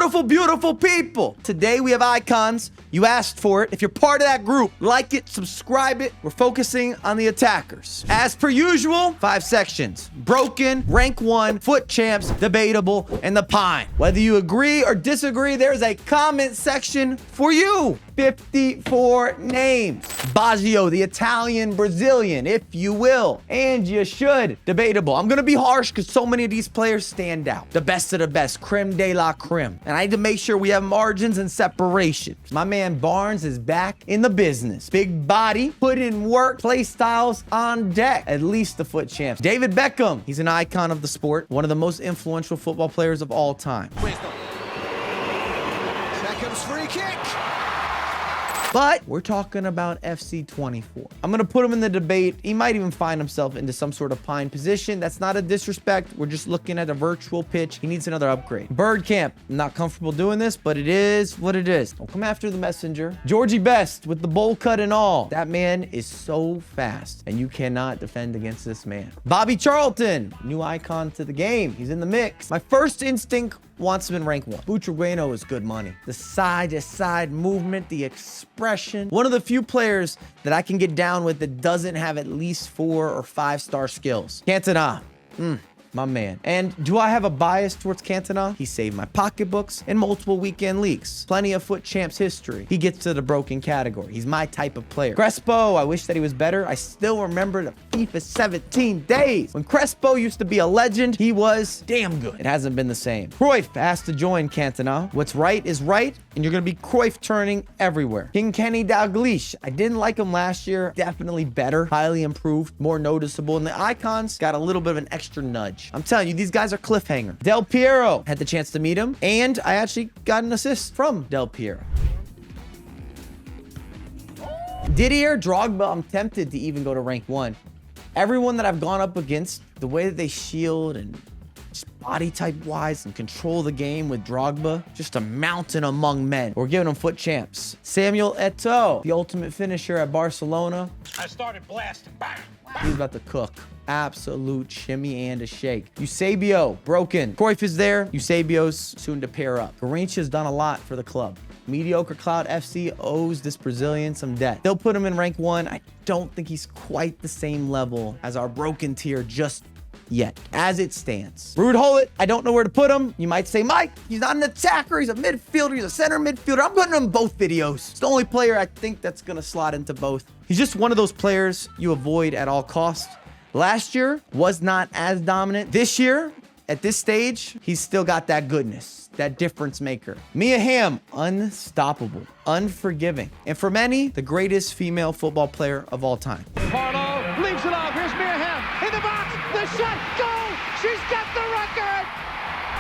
Beautiful, beautiful people. Today we have icons. You asked for it. If you're part of that group, like it, subscribe it. We're focusing on the attackers. As per usual, 5 sections. Broken, rank 1, foot champs, debatable, and the pine. Whether you agree or disagree, there's a comment section for you. 54 names. Baggio, the Italian Brazilian, if you will. And you should. Debatable. I'm going to be harsh because so many of these players stand out. The best of the best. Creme de la creme. And I need to make sure we have margins and separation. My man Barnes is back in the business. Big body, put in work, play styles on deck. At least the foot champs. David Beckham. He's an icon of the sport. One of the most influential football players of all time. Beckham's free kick. But we're talking about FC 24. I'm going to put him in the debate. He might even find himself into some sort of pine position. That's not a disrespect. We're just looking at a virtual pitch. He needs another upgrade. Bird Camp. I'm not comfortable doing this, but it is what it is. Don't come after the messenger. Georgie Best with the bowl cut and all. That man is so fast, and you cannot defend against this man. Bobby Charlton. New icon to the game. He's in the mix. My first instinct wants him in rank 1. Butragueno is good money. The side-to-side movement, the expression. One of the few players that I can get down with that doesn't have at least 4 or 5-star skills. Cantona. My man. And do I have a bias towards Cantona? He saved my pocketbooks in multiple weekend leagues. Plenty of foot champs history. He gets to the broken category. He's my type of player. Crespo, I wish that he was better. I still remember the FIFA 17 days. When Crespo used to be a legend, he was damn good. It hasn't been the same. Cruyff has to join Cantona. What's right is right, and you're going to be Cruyff turning everywhere. King Kenny Dalglish. I didn't like him last year. Definitely better. Highly improved. More noticeable. And the icons got a little bit of an extra nudge. I'm telling you, these guys are cliffhanger. Del Piero, had the chance to meet him, and I actually got an assist from Del Piero. Didier Drogba, I'm tempted to even go to rank 1. Everyone that I've gone up against, the way that they shield and just body type wise and control the game with Drogba, just a mountain among men. We're giving them foot champs. Samuel Eto'o, the ultimate finisher at Barcelona. I started blasting. Bang! He's about to cook. Absolute shimmy and a shake. Eusebio, broken. Cruyff is there. Eusebio's soon to pair up. Garrincha's done a lot for the club. Mediocre Cloud FC owes this Brazilian some debt. They'll put him in rank 1. I don't think he's quite the same level as our broken tier just yet, as it stands. Ruud Gullit, I don't know where to put him. You might say, Mike, he's not an attacker. He's a midfielder. He's a center midfielder. I'm putting him in both videos. It's the only player I think that's going to slot into both. He's just one of those players you avoid at all costs. Last year was not as dominant. This year, at this stage, he's still got that goodness, that difference maker. Mia Hamm, unstoppable, unforgiving, and for many, the greatest female football player of all time. Barlow leaves it off. Here's Mia Hamm in the box. The shot, goal! She's got the record!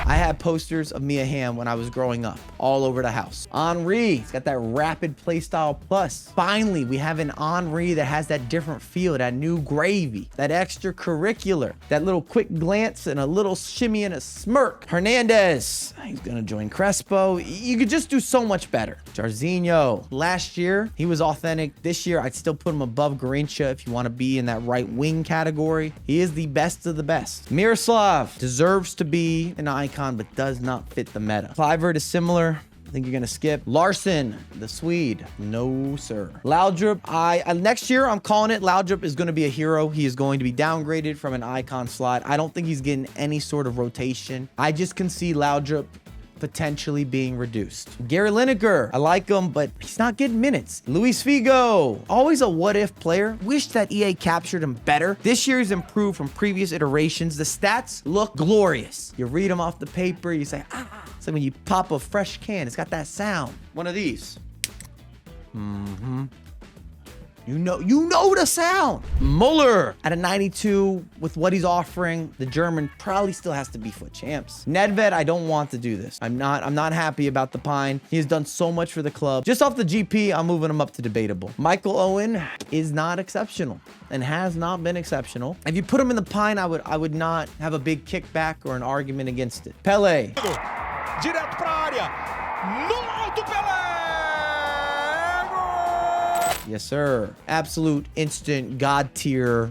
I had posters of Mia Hamm when I was growing up, all over the house. Henry, he's got that rapid play style plus. Finally, we have an Henry that has that different feel, that new gravy, that extracurricular, that little quick glance and a little shimmy and a smirk. Hernandez, he's gonna join Crespo. You could just do so much better. Jarzinho, last year, he was authentic. This year, I'd still put him above Garrincha if you want to be in that right wing category. He is the best of the best. Miroslav deserves to be an icon, but does not fit the meta. Clivert is similar. I think you're gonna skip. Larson, the Swede. No, sir. Laudrup, next year, I'm calling it. Laudrup is gonna be a hero. He is going to be downgraded from an icon slot. I don't think he's getting any sort of rotation. I just can see Laudrup potentially being reduced. Gary Lineker, I like him, but he's not getting minutes. Luis Figo, always a what-if player. Wish that EA captured him better. This year he's improved from previous iterations. The stats look glorious. You read them off the paper, you say, ah. It's like when you pop a fresh can, it's got that sound. One of these. You know the sound. Muller at a 92 with what he's offering. The German probably still has to be foot champs. Nedved, I don't want to do this. I'm not happy about the pine. He has done so much for the club. Just off the GP, I'm moving him up to debatable. Michael Owen is not exceptional and has not been exceptional. If you put him in the pine, I would not have a big kickback or an argument against it. Pele. Direto pra área. No alto, Pelé! Yes, sir. Absolute instant god tier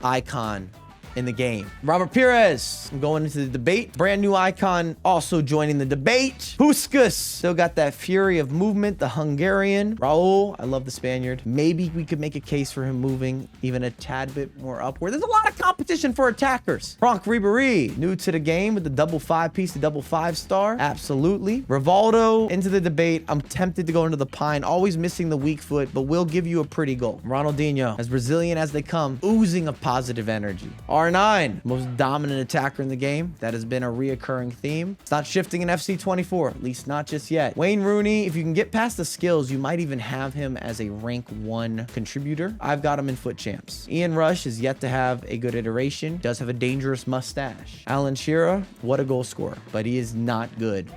icon in the game. Robert Pires, I'm going into the debate. Brand new icon also joining the debate. Puskas, still got that fury of movement, the Hungarian. Raul, I love the Spaniard. Maybe we could make a case for him moving even a tad bit more upward. There's a lot of competition for attackers. Franck Ribéry, new to the game with the double 5-piece, the double 5-star. Absolutely. Rivaldo into the debate. I'm tempted to go into the pine, always missing the weak foot, but will give you a pretty goal. Ronaldinho, as Brazilian as they come, oozing of positive energy. R9, most dominant attacker in the game. That has been a reoccurring theme. It's not shifting in FC 24, at least not just yet. Wayne Rooney, if you can get past the skills, you might even have him as a rank 1 contributor. I've got him in foot champs. Ian Rush is yet to have a good iteration. Does have a dangerous mustache. Alan Shearer, what a goal scorer, but he is not good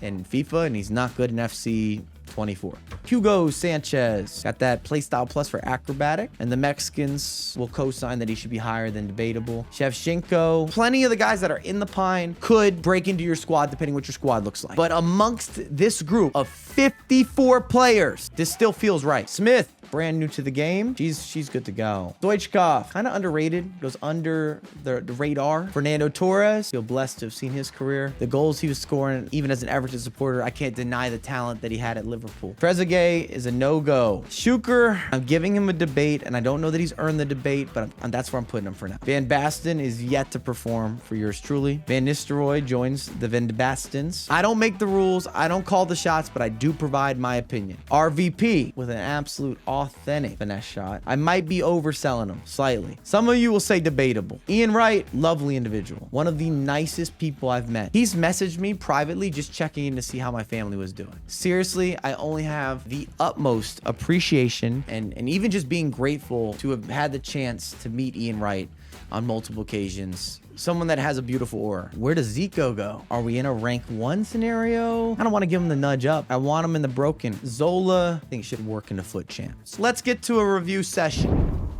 in FIFA and he's not good in FC 24. Hugo Sanchez got that playstyle plus for acrobatic, and the Mexicans will co-sign that he should be higher than debatable. Shevchenko, plenty of the guys that are in the pine could break into your squad depending what your squad looks like. But amongst this group of 54 players, this still feels right. Smith, brand new to the game. She's good to go. Stoichkov, kind of underrated, goes under the radar. Fernando Torres, feel blessed to have seen his career. The goals he was scoring, even as an Everton supporter, I can't deny the talent that he had at Liverpool. Trezeguet is a no-go. Schuker, I'm giving him a debate, and I don't know that he's earned the debate, but that's where I'm putting him for now. Van Basten is yet to perform for yours truly. Van Nistelrooy joins the Van Bastens. I don't make the rules, I don't call the shots, but I do provide my opinion. RVP with an absolute authentic finesse shot. I might be overselling him slightly. Some of you will say debatable. Ian Wright, lovely individual. One of the nicest people I've met. He's messaged me privately just checking in to see how my family was doing. Seriously, I only have the utmost appreciation and even just being grateful to have had the chance to meet Ian Wright on multiple occasions. Someone that has a beautiful aura. Where does Zico go? Are we in a rank 1 scenario? I don't want to give him the nudge up. I want him in the broken. Zola, I think should work in the foot champs. Let's get to a review session.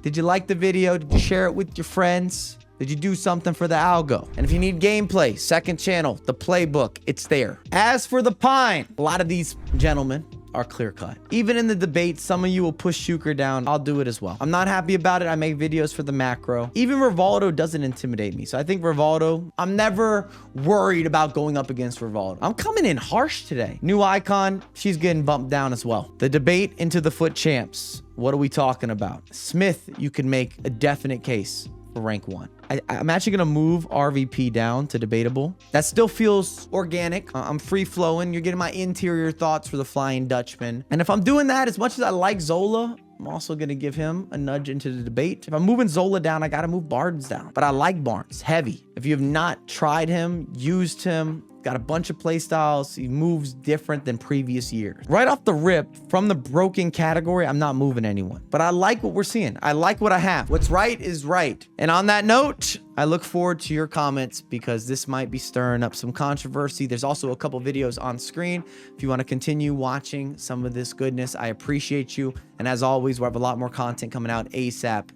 Did you like the video? Did you share it with your friends? Did you do something for the algo? And if you need gameplay, second channel, the playbook, it's there. As for the pine, a lot of these gentlemen are clear cut. Even in the debate, some of you will push Schuker down. I'll do it as well. I'm not happy about it. I make videos for the macro. Even Rivaldo doesn't intimidate me. So I think Rivaldo, I'm never worried about going up against Rivaldo. I'm coming in harsh today. New icon, she's getting bumped down as well. The debate into the foot champs. What are we talking about? Smith, you can make a definite case for rank 1. I'm actually gonna move RVP down to debatable. That still feels organic. I'm free flowing. You're getting my interior thoughts for the Flying Dutchman. And if I'm doing that, as much as I like Zola, I'm also gonna give him a nudge into the debate. If I'm moving Zola down, I gotta move Barnes down. But I like Barnes, heavy. If you have not tried him, used him, got a bunch of play styles, he moves different than previous years. Right off the rip, from the broken category, I'm not moving anyone. But I like what we're seeing. I like what I have. What's right is right. And on that note, I look forward to your comments because this might be stirring up some controversy. There's also a couple videos on screen. If you want to continue watching some of this goodness, I appreciate you. And as always, we'll have a lot more content coming out ASAP.